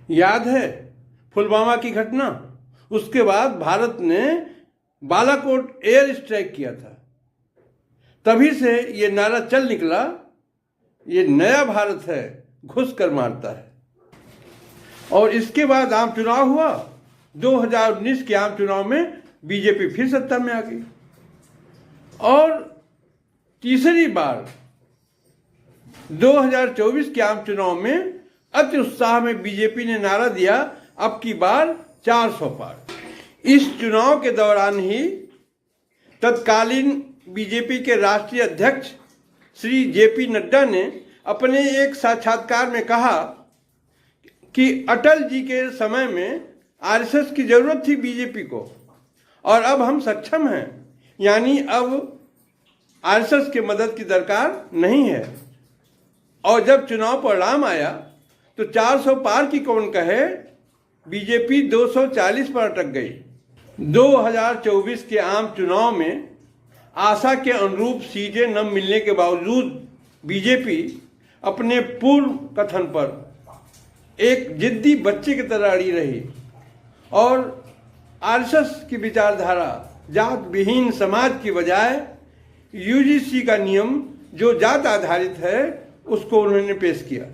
याद है पुलवामा की घटना? उसके बाद भारत ने बालाकोट एयर स्ट्राइक किया था। तभी से ये नारा चल निकला, ये नया भारत है, घुस कर मारता है। और इसके बाद आम चुनाव हुआ। 2019 के आम चुनाव में बीजेपी फिर सत्ता में आ गई और तीसरी बार 2024 के आम चुनाव में अति उत्साह में बीजेपी ने नारा दिया, अब की बार 400 पार। इस चुनाव के दौरान ही तत्कालीन बीजेपी के राष्ट्रीय अध्यक्ष श्री जेपी नड्डा ने अपने एक साक्षात्कार में कहा कि अटल जी के समय में आरएसएस की जरूरत थी बीजेपी को और अब हम सक्षम हैं, यानी अब आरएसएस की मदद की दरकार नहीं है। और जब चुनाव परिणाम आया तो 400 पार की कौन कहे, बीजेपी 240 पर अटक गई। 2024 के आम चुनाव में आशा के अनुरूप सीटें न मिलने के बावजूद बीजेपी अपने पूर्व कथन पर एक जिद्दी बच्चे की तरह अड़ी रही और आरएसएस की विचारधारा जात विहीन समाज की बजाय यूजीसी का नियम जो जात आधारित है उसको उन्होंने पेश किया।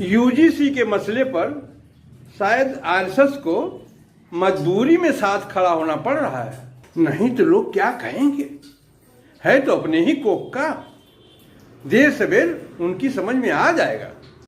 यूजीसी के मसले पर शायद आरएसएस को मजबूरी में साथ खड़ा होना पड़ रहा है, नहीं तो लोग क्या कहेंगे। है तो अपने ही कोख का, देर सवेर उनकी समझ में आ जाएगा।